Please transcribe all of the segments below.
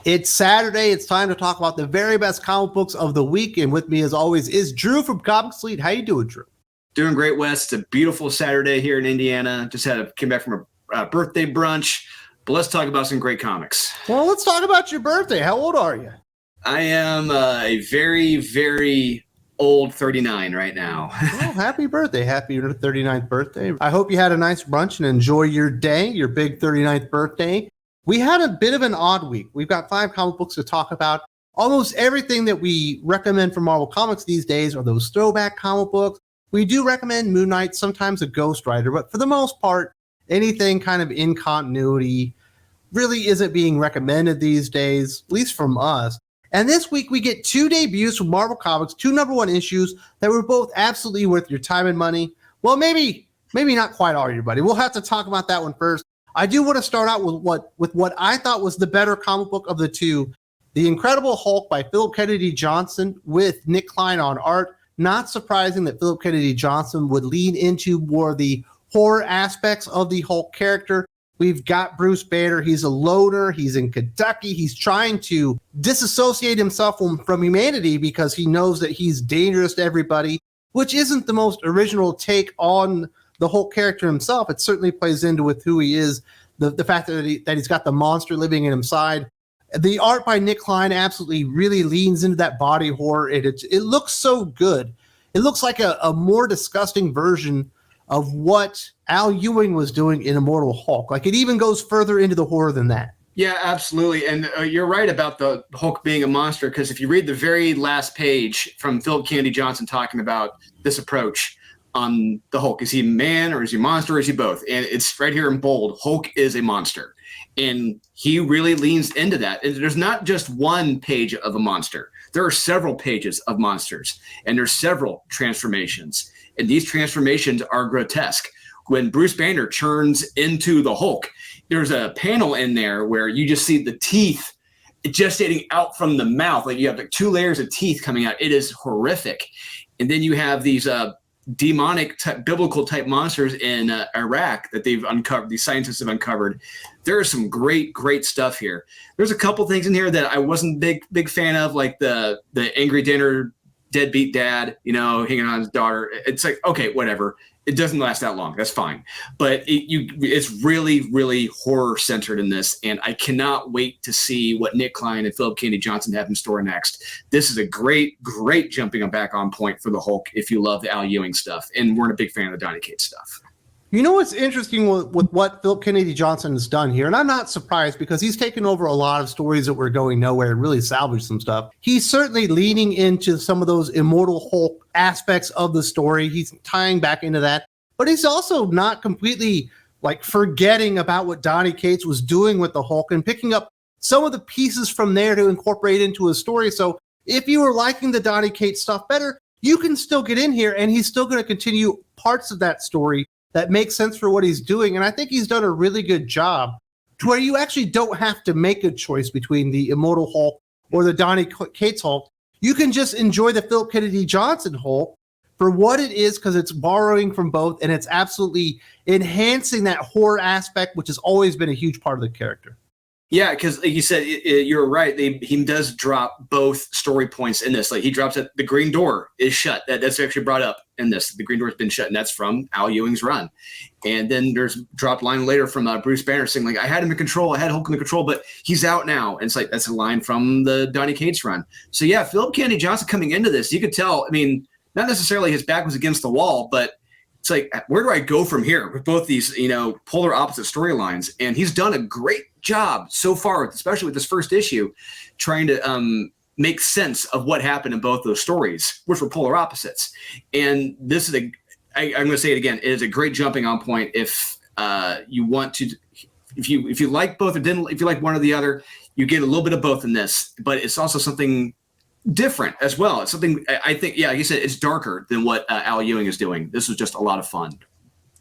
It's Saturday. It's time to talk about the very best comic books of the week. And with me, as always, is Drew from Comic Sleet. How you doing, Drew? Doing great, Wes. It's a beautiful Saturday here in Indiana. Just came back from a birthday brunch. But let's talk about some great comics. Well, let's talk about your birthday. How old are you? I am a very, very old 39 right now. Well, happy birthday. Happy 39th birthday. I hope you had a nice brunch and enjoy your day, your big 39th birthday. We had a bit of an odd week. We've got 5 comic books to talk about. Almost everything that we recommend from Marvel Comics these days are those throwback comic books. We do recommend Moon Knight, sometimes a Ghost Rider, but for the most part, anything kind of in continuity really isn't being recommended these days, at least from us. And this week we get 2 debuts from Marvel Comics, 2 #1 issues that were both absolutely worth your time and money. Well, maybe not quite all your money. We'll have to talk about that one first. I do want to start out with what I thought was the better comic book of the 2, The Incredible Hulk by Philip Kennedy Johnson with Nick Klein on art. Not surprising that Philip Kennedy Johnson would lean into more of the horror aspects of the Hulk character. We've got Bruce Banner. He's a loner. He's in Kentucky. He's trying to disassociate himself from humanity because he knows that he's dangerous to everybody, which isn't the most original take on the Hulk character himself. It certainly plays into with who he is, the fact that he's got the monster living in inside. The art by Nick Klein absolutely really leans into that body horror. It looks so good. It looks like a more disgusting version of what Al Ewing was doing in Immortal Hulk. Like, it even goes further into the horror than that. Yeah, absolutely. And you're right about the Hulk being a monster, because if you read the very last page from Philip Kennedy Johnson talking about this approach on the Hulk, is he man or is he monster or is he both? And it's right here in bold, Hulk is a monster. And he really leans into that. And there's not just one page of a monster. There are several pages of monsters, and there's several transformations. And these transformations are grotesque. When Bruce Banner turns into the Hulk, there's a panel in there where you just see the teeth gestating out from the mouth. Like, you have like 2 layers of teeth coming out. It is horrific. And then you have these demonic type, biblical type monsters in Iraq that they've uncovered. These scientists have uncovered. There is some great stuff here. There's a couple things in here that I wasn't big fan of, like the angry dinner deadbeat dad, hanging on his daughter. It's like, okay, whatever. It doesn't last that long. That's fine. But it's really, really horror centered in this. And I cannot wait to see what Nick Klein and Philip Kennedy Johnson have in store next. This is a great jumping back on point for the Hulk if you love the Al Ewing stuff. And we're a big fan of the Donny Cates stuff. You know what's interesting with what Philip Kennedy Johnson has done here, and I'm not surprised because he's taken over a lot of stories that were going nowhere and really salvaged some stuff. He's certainly leaning into some of those Immortal Hulk aspects of the story. He's tying back into that, but he's also not completely like forgetting about what Donny Cates was doing with the Hulk and picking up some of the pieces from there to incorporate into his story. So if you were liking the Donny Cates stuff better, you can still get in here, and he's still going to continue parts of that story that makes sense for what he's doing. And I think he's done a really good job to where you actually don't have to make a choice between the Immortal Hulk or the Donny Cates Hulk. You can just enjoy the Philip Kennedy Johnson Hulk for what it is, because it's borrowing from both, and it's absolutely enhancing that horror aspect, which has always been a huge part of the character. Yeah, because like you said, you're right. He does drop both story points in this. Like, he drops that the green door is shut. That's actually brought up in this. The green door has been shut, and that's from Al Ewing's run. And then there's dropped line later from Bruce Banner saying, like, I had him in control. I had Hulk in control, but he's out now. And it's like, that's a line from the Donny Cates run. So yeah, Philip Kennedy Johnson coming into this, you could tell, I mean, not necessarily his back was against the wall, but it's like, where do I go from here with both these, polar opposite storylines? And he's done a great job so far, especially with this first issue, trying to make sense of what happened in both those stories, which were polar opposites. And this is I'm going to say it again, it is a great jumping on point if you want to, if you like both or if you like one or the other, you get a little bit of both in this, but it's also something different as well. It's something, I think, yeah, like you said, it's darker than what Al Ewing is doing. This was just a lot of fun.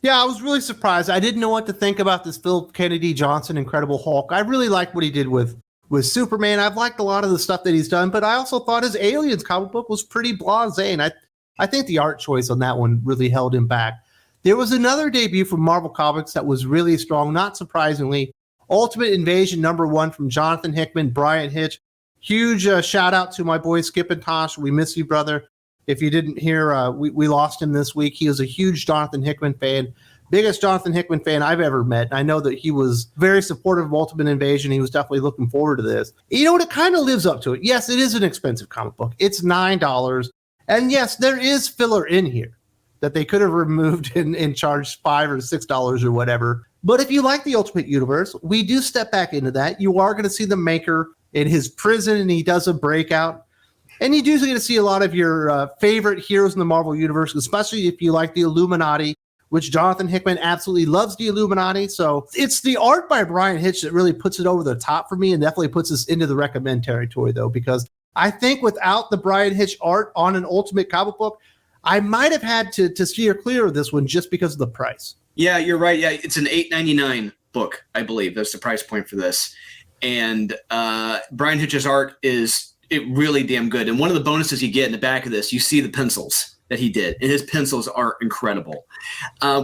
Yeah, I was really surprised. I didn't know what to think about this Philip Kennedy Johnson Incredible Hulk. I really liked what he did with Superman. I've liked a lot of the stuff that he's done, but I also thought his Aliens comic book was pretty blasé, and I think the art choice on that one really held him back. There was another debut from Marvel Comics that was really strong, not surprisingly. Ultimate Invasion #1 from Jonathan Hickman, Brian Hitch. Huge shout out to my boy Skip and Tosh. We miss you, brother. If you didn't hear, we lost him this week. He is a huge Jonathan Hickman fan. Biggest Jonathan Hickman fan I've ever met. I know that he was very supportive of Ultimate Invasion. He was definitely looking forward to this. You know what? It kind of lives up to it. Yes, it is an expensive comic book. It's $9. And yes, there is filler in here that they could have removed and charged $5 or $6 or whatever. But if you like the Ultimate Universe, we do step back into that. You are going to see the Maker in his prison, and he does a breakout. And you do get to see a lot of your favorite heroes in the Marvel Universe, especially if you like the Illuminati, which Jonathan Hickman absolutely loves the Illuminati. So it's the art by Brian Hitch that really puts it over the top for me and definitely puts us into the recommend territory, though, because I think without the Brian Hitch art on an Ultimate comic book, I might have had to steer clear of this one just because of the price. Yeah, you're right. Yeah, it's an $8.99 book, I believe. That's the price point for this. And Brian Hitch's art is really damn good. And one of the bonuses you get in the back of this, you see the pencils that he did, and his pencils are incredible.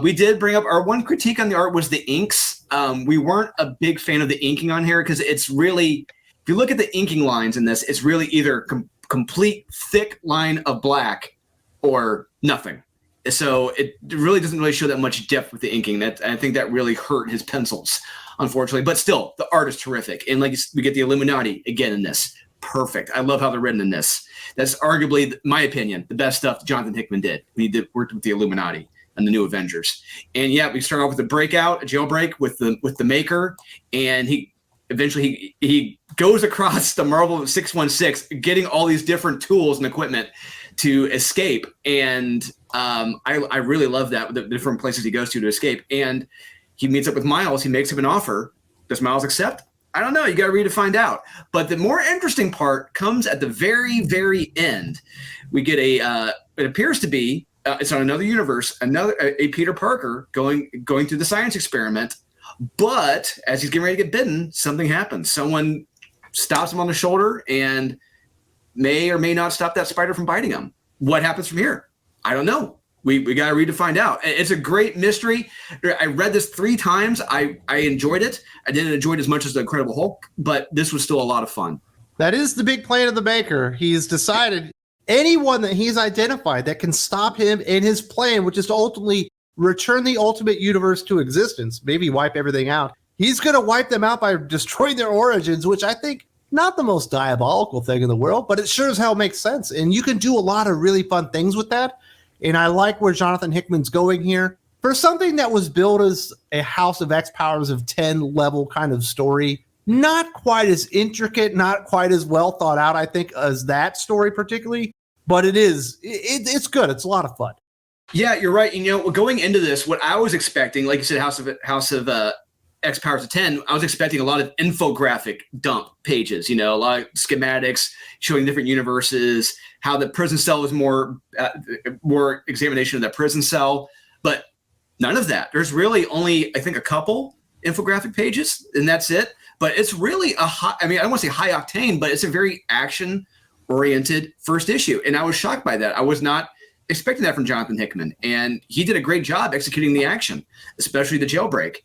We did bring up our one critique on the art was the inks. We weren't a big fan of the inking on here because it's really, if you look at the inking lines in this, it's really either complete thick line of black or nothing. So it really doesn't really show that much depth with the inking. I think that really hurt his pencils, unfortunately. But still, the art is terrific. And like we get the Illuminati again in this. Perfect. I love how they're written in this. That's arguably, my opinion, the best stuff Jonathan Hickman did. He worked with the Illuminati and the New Avengers. And yeah, we start off with a breakout, a jailbreak with the Maker, and he eventually he goes across the Marvel 616, getting all these different tools and equipment to escape. And I really love that, the different places he goes to escape. And he meets up with Miles. He makes him an offer. Does Miles accept? I don't know. You got to read to find out. But the more interesting part comes at the very, very end. We get it appears to be, it's on another universe, a Peter Parker going through the science experiment. But as he's getting ready to get bitten, something happens. Someone stops him on the shoulder and may or may not stop that spider from biting him. What happens from here? I don't know. We got to read to find out. It's a great mystery. I read this 3 times. I enjoyed it. I didn't enjoy it as much as The Incredible Hulk, but this was still a lot of fun. That is the big plan of the Maker. He's decided anyone that he's identified that can stop him in his plan, which is to ultimately return the Ultimate Universe to existence, maybe wipe everything out. He's going to wipe them out by destroying their origins, which I think not the most diabolical thing in the world, but it sure as hell makes sense. And you can do a lot of really fun things with that. And I like where Jonathan Hickman's going here. For something that was billed as a House of X Powers of 10 level kind of story, not quite as intricate, not quite as well thought out, I think, as that story particularly, but it's good. It's a lot of fun. Yeah, you're right. And, going into this, what I was expecting, like you said, House of X Powers of 10, I was expecting a lot of infographic dump pages, a lot of schematics showing different universes, how the prison cell was more examination of that prison cell, but none of that. There's really only, I think, a couple infographic pages, and that's it. But it's really I don't want to say high octane, but it's a very action-oriented first issue. And I was shocked by that. I was not expecting that from Jonathan Hickman. And he did a great job executing the action, especially the jailbreak.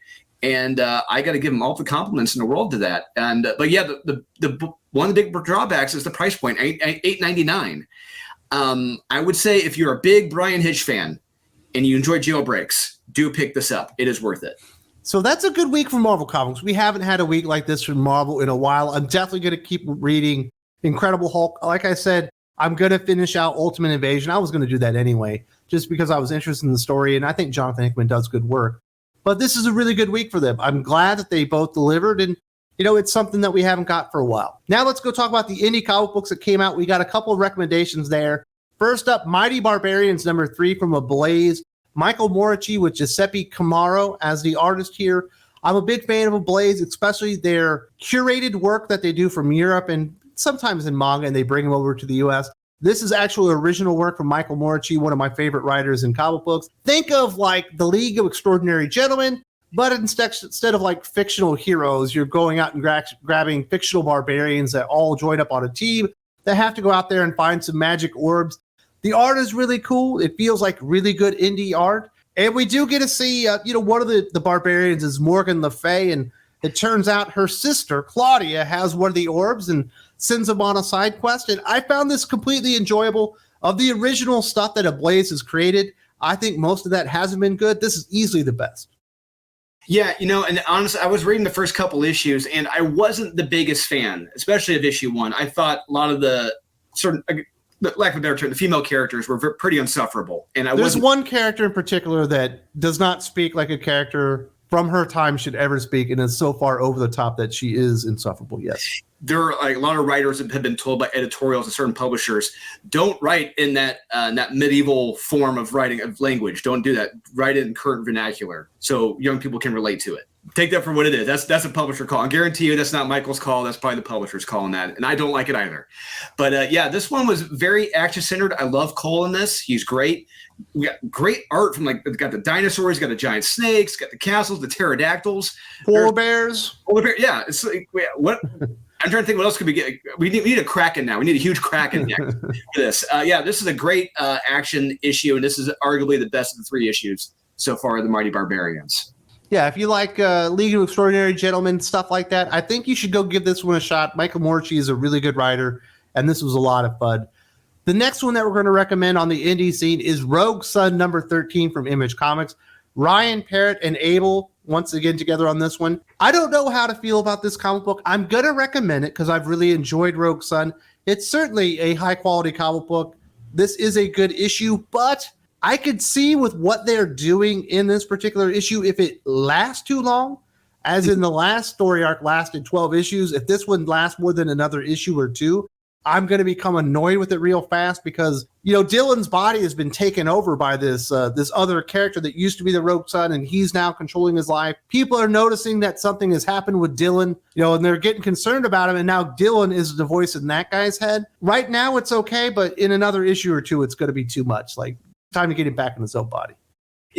And I got to give him all the compliments in the world to that. And but yeah, the one of the big drawbacks is the price point, $8.99. I would say if you're a big Brian Hitch fan and you enjoy jailbreaks, do pick this up. It is worth it. So that's a good week for Marvel Comics. We haven't had a week like this from Marvel in a while. I'm definitely going to keep reading Incredible Hulk. Like I said, I'm going to finish out Ultimate Invasion. I was going to do that anyway, just because I was interested in the story, and I think Jonathan Hickman does good work. But this is a really good week for them. I'm glad that they both delivered, and it's something that we haven't got for a while. Now let's go talk about the indie comic books that came out. We got a couple of recommendations there. First up, Mighty Barbarians #3 from Ablaze. Michael Moriarty with Giuseppe Camaro as the artist here. I'm a big fan of Ablaze, especially their curated work that they do from Europe and sometimes in manga, and they bring them over to the U.S. This is actual original work from Michael Moriarty, one of my favorite writers in comic books. Think of like the League of Extraordinary Gentlemen, but instead of like fictional heroes, you're going out and grabbing fictional barbarians that all join up on a team that have to go out there and find some magic orbs. The art is really cool. It feels like really good indie art. And we do get to see, one of the barbarians is Morgan Le Fay. And It turns out her sister, Claudia, has one of the orbs and sends him on a side quest. And I found this completely enjoyable. Of the original stuff that Ablaze has created, I think most of that hasn't been good. This is easily the best. Yeah, and honestly, I was reading the first couple issues, and I wasn't the biggest fan, especially of issue 1. I thought a lot of the lack of a better term, the female characters were pretty insufferable. And there's one character in particular that does not speak like a character from her time should ever speak, and is so far over the top that she is insufferable. Yes. There are a lot of writers that have been told by editorials and certain publishers, don't write in that medieval form of writing of language. Don't do that. Write it in current vernacular so young people can relate to it. Take that for what it is. That's a publisher call. I guarantee you that's not Michael's call. That's probably the publisher's calling that. And I don't like it either. But this one was very action-centered. I love Cole in this. He's great. We got great art from got the dinosaurs, got the giant snakes, got the castles, the pterodactyls. Polar bears. Yeah. It's like, what? I'm trying to think what else could we get. We need a Kraken now. We need a huge Kraken next for this. This is a great action issue, and this is arguably the best of the 3 issues so far of the Mighty Barbarians. Yeah, if you like League of Extraordinary Gentlemen, stuff like that, I think you should go give this one a shot. Michael Morchi is a really good writer, and this was a lot of fun. The next one that we're going to recommend on the indie scene is Rogue Sun number 13 from Image Comics. Ryan Parrott and Abel once again together on this one. I don't know how to feel about this comic book. I'm going to recommend it because I've really enjoyed Rogue Sun. It's certainly a high-quality comic book. This is a good issue, but I could see with what they're doing in this particular issue, if it lasts too long, as in the last story arc lasted 12 issues, if this one lasts more than another issue or 2, I'm going to become annoyed with it real fast because, Dylan's body has been taken over by this other character that used to be the Rogue Sun, and he's now controlling his life. People are noticing that something has happened with Dylan, and they're getting concerned about him, and now Dylan is the voice in that guy's head. Right now it's okay, but in another issue or 2, it's going to be too much. Time to get him back in his own body.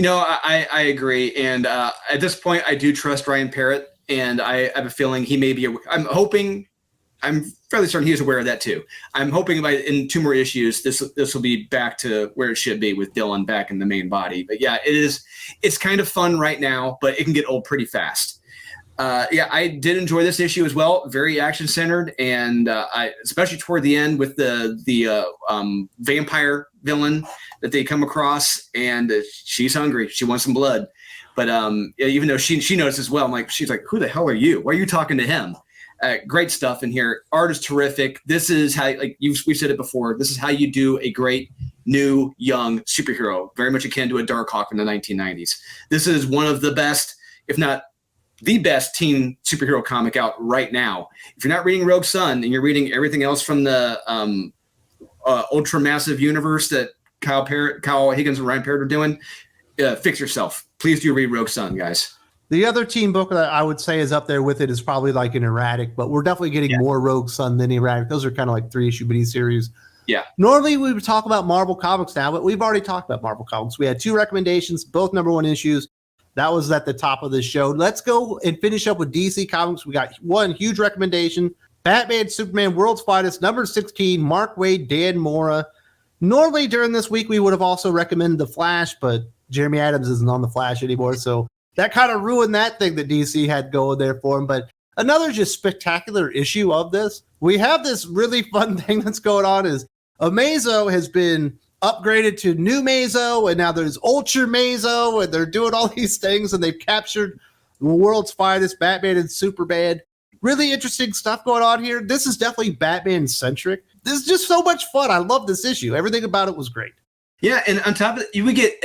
I agree. And at this point, I do trust Ryan Parrott, and I have a feeling he may be, I'm fairly certain he is aware of that too. I'm hoping in 2 more issues, this will be back to where it should be with Dylan back in the main body. But yeah, it's kind of fun right now, but it can get old pretty fast. I did enjoy this issue as well. Very action centered, and especially toward the end with the vampire villain that they come across, and she's hungry. She wants some blood, but even though she knows as well, she's like, who the hell are you? Why are you talking to him? Great stuff in here. Art is terrific. This is how, we've said it before, this is how you do a great new young superhero, very much akin to a Darkhawk in the 1990s. This is one of the best, if not the best teen superhero comic out right now. If you're not reading Rogue Sun and you're reading everything else from the ultra massive universe that Kyle Higgins and Ryan Parrott are doing, fix yourself. Please do read Rogue Sun, guys. The other teen book that I would say is up there with it is probably an Erratic, but we're definitely getting more Rogue Sun than Erratic. Those are kind of 3-issue miniseries. Yeah. Normally we would talk about Marvel Comics now, but we've already talked about Marvel Comics. We had 2 recommendations, both number 1 issues. That was at the top of the show. Let's go and finish up with DC Comics. We got one huge recommendation. Batman, Superman, World's Finest, number 16, Mark Waid, Dan Mora. Normally during this week, we would have also recommended The Flash, but Jeremy Adams isn't on The Flash anymore, so that kind of ruined that thing that DC had going there for him. But another just spectacular issue of this. We have this really fun thing that's going on is Amazo has been upgraded to New Mazo, and now there's Ultra Mazo, and they're doing all these things, and they've captured the World's Finest, Batman and Superman. Really interesting stuff going on here. This is definitely Batman-centric. This is just so much fun. I love this issue. Everything about it was great. Yeah, and on top of it, you would get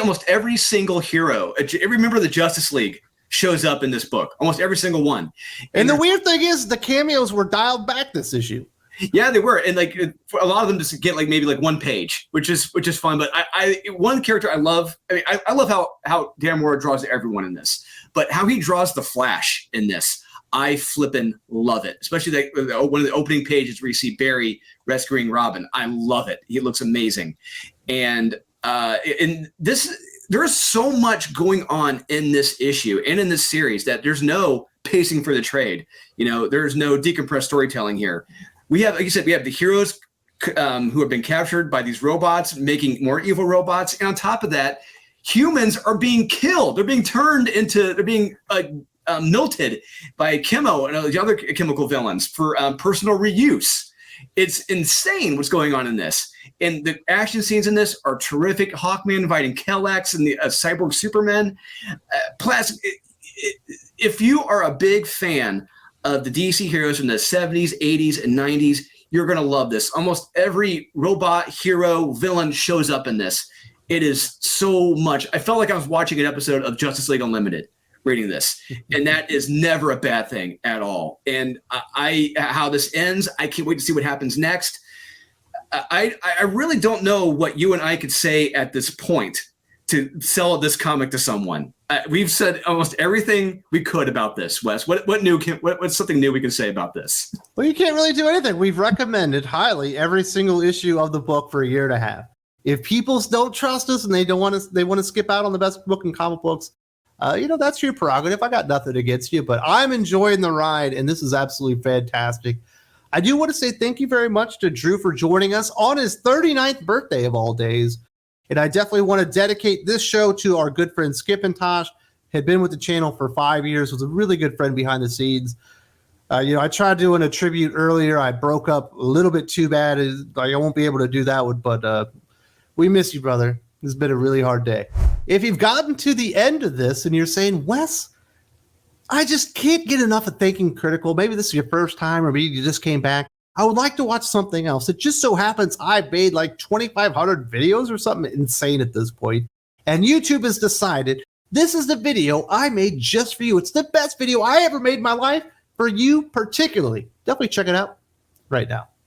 almost every single hero, every member of the Justice League shows up in this book, almost every single one. And the weird thing is the cameos were dialed back this issue. Yeah, they were, and for a lot of them just get maybe 1 page, which is fun. But I one character I love. I love how Dan Mora draws everyone in this, but how he draws the Flash in this, I flippin' love it. Especially one of the opening pages where you see Barry rescuing Robin. I love it. He looks amazing, and in this, there's so much going on in this issue and in this series that there's no pacing for the trade. There's no decompressed storytelling here. We have, like you said, we have the heroes who have been captured by these robots, making more evil robots. And on top of that, humans are being killed. They're being turned into, they're being melted by Chemo and the other chemical villains for personal reuse. It's insane what's going on in this. And the action scenes in this are terrific. Hawkman fighting Kellex and the Cyborg Superman. Plus, if you are a big fan of the DC heroes from the 70s, 80s, and 90s, you're going to love this. Almost every robot, hero, villain shows up in this. It is so much. I felt like I was watching an episode of Justice League Unlimited reading this, and that is never a bad thing at all. And how this ends, I can't wait to see what happens next. I really don't know what you and I could say at this point to sell this comic to someone. We've said almost everything we could about this, Wes. What's something new we can say about this? Well, you can't really do anything. We've recommended highly every single issue of the book for a year and a half. If people don't trust us and they want to skip out on the best book in comic books, that's your prerogative. I got nothing against you, but I'm enjoying the ride, and this is absolutely fantastic. I do want to say thank you very much to Drew for joining us on his 39th birthday of all days. And I definitely want to dedicate this show to our good friend Skip and Tosh. Had been with the channel for 5 years, was a really good friend behind the scenes. I tried doing a tribute earlier. I broke up a little bit too bad. I won't be able to do that one, but we miss you, brother. It's been a really hard day. If you've gotten to the end of this and you're saying, Wes, I just can't get enough of Thinking Critical. Maybe this is your first time, or maybe you just came back. I would like to watch something else. It just so happens I've made like 2,500 videos or something insane at this point. And YouTube has decided this is the video I made just for you. It's the best video I ever made in my life for you particularly. Definitely check it out right now.